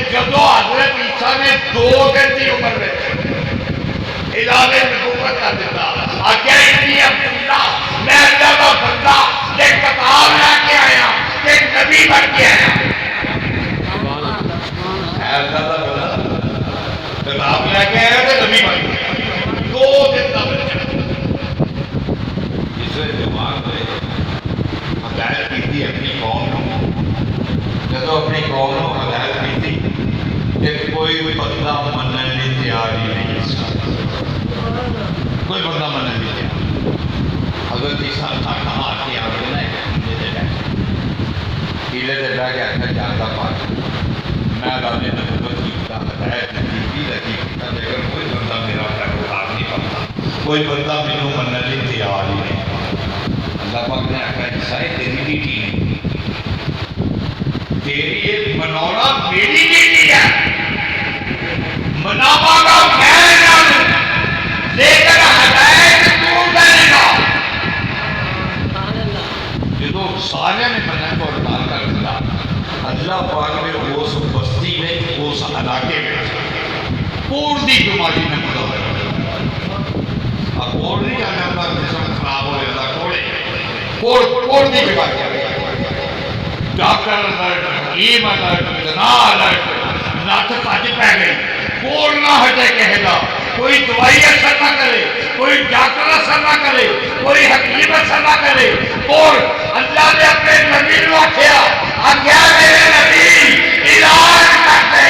جدو حضرت عیسیٰ نے 2 دن کی عمر میں اعلان نبوت کر دیتا آگیا انی عبداللہ میں اللہ کا بندہ ایک کتاب لے کے آیا ایک نبی بن کے آیا اللہ کا بندہ کتاب لے کے آیا تو نبی بن کے 2 دن کا بچہ اس وقت جوان ہوئے ہدایت کی تھی اپنی قوم کو جدو اپنی قوم کو ہدایت کی تھی کہ کوئی بندہ مننے نہیں تیار ہی نہیں کوئی بندہ مننے نہیں تیار حضرت عیسیٰ کہاں آتی آپ کے نا قیلے دے بیٹھ کے آتا جانتا پاک میں اپنے نبوت کی ہدایت کی لگی لیکن کوئی بندہ میرا پیغام نہیں پاتا کوئی بندہ مینوں مننے نہیں تیار ہی نہیں اللہ پاک نے آخر عیسیٰ تیری ڈیوٹی نہیں تیری یہ منانا میری ڈیوٹی ہے مناوا گا میں لیکن ہدایت تو کرے گا جدو سارے نے منع کو اطاعت کر دیا اللہ پاک نے اس بستی میں اس علاقے میں کوڑ دی بیماری میں مدد اب کوڑ نہیں جانا ہوتا جسم خراب ہو جاتا کوڑ دی بیماری ڈاکٹر الرٹ حکیم الرٹ اتنا الرٹ نٹ بھج پی گئی کوڑ نہ ہٹے کہے گا کوئی دوائی اثر نہ کرے کوئی ڈاکٹر اثر نہ کرے کوئی حکیم اثر نہ کرے کوڑ اللہ نے اپنے نبی کو آخیا آگیا میرے نبی علاج کرتے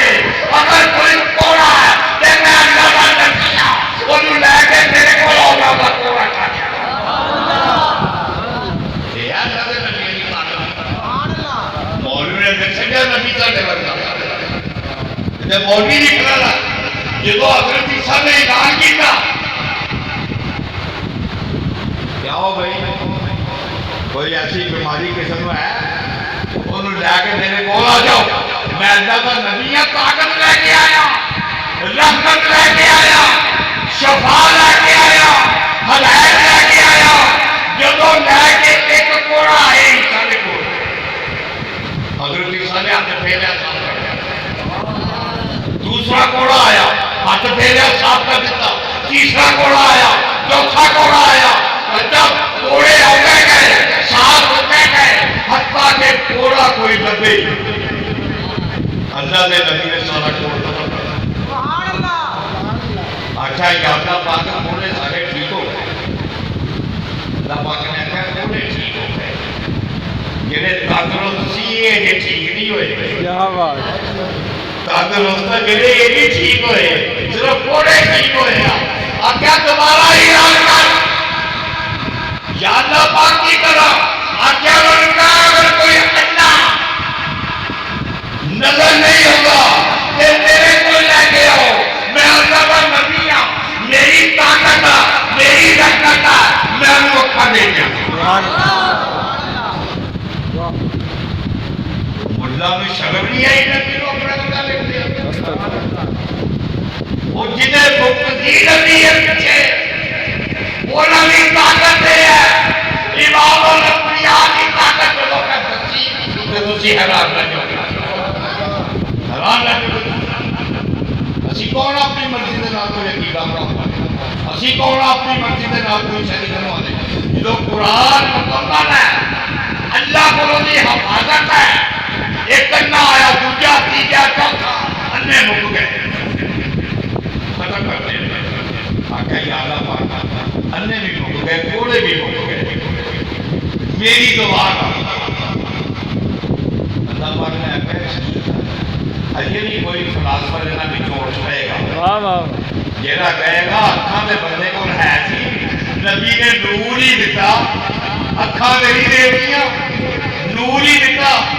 اگر کوئی کوڑا ہے تو میں اللہ کا نبی ہوں انہوں لے کے میرے کو اللہ کا کوڑا کھا گیا نبی کا مولوی نکلا رہا جب حضرت عیسیٰ نے اعلان کیا کیا ہو بھائی کوئی ایسی بیماری قسم ہے انہوں لے کے میرے کو آ جاؤ میں اللہ کا نبی ہوں طاقت لے کے آیا رحمت لے کے آیا شفا لے کے آیا ہدایت لے کے آیا جب لے کے ایک کوڑا آئے عیسیٰ نے کو حضرت عیسیٰ نے ہاتھ پھیرا صاف کر دیا دوسرا کوڑا آیا ہاتھ پھیرا صاف کر دیتا تیسرا کوڑا آیا چوتھا کوڑا آیا جب کوڑے ہوتے گئے صاف ہوتے گئے حتیٰ کہ کوڑا کوئی لبے اللہ نے نبی نے سارا کوڑا اچھا یا اللہ پاک کوڑے سارے ٹھیک ہو گئے اللہ پاک نے کہا کوڑے ٹھیک ہو گئے جنہیں تندرست سی یہ ٹھیک نہیں ہوئے کیا بات تندرست جنہیں یہ بھی ٹھیک ہوئے صرف کوڑے ٹھیک ہوئے اب کیا تمہارا علاج کر یا اللہ پاک کی طرح آکیا لڑکا اگر کوئی اللہ نظر نہیں ہوگا کہ میرے کو لے کے آؤ میں اللہ کا نبی ہوں میری طاقت ہے میری رحمت ہے میں ان کو کھا دے گا اللہ میں شرم نہیں آئی نبی کو اپنا بتا لیتے ہیں وہ جنہیں مقتدی نبی ہے پیچھے وہ نبی طاقت ہے امام الانبیاء کی طاقت جو لوگ ہے بچی تو تسی حیران نہ جو حیران نہ جو اسی کون اپنی مرضی دے نال کوئی عقیدہ بنا اسی کون اپنی مرضی دے نال کوئی شریعت بنا دے جو قرآن مکمل ہے اللہ کو دی حفاظت ہے ایک کرنا آیا دوجا تیجا چوتھا انہیں مک گئے ختم کرتے ہیں آقا یا اللہ پاک انہیں بھی مک گئے کوڑے بھی مک گئے میری دعا اللہ پاک نے آقا یہ نہیں کوئی فلاسفہ جنہ بھی چوٹ کہے گا جیرا کہے گا اکھاں دے بندے کو ہے سی نبی نے نور ہی دیتا اکھاں دے ہی دے دیا نور ہی دیتا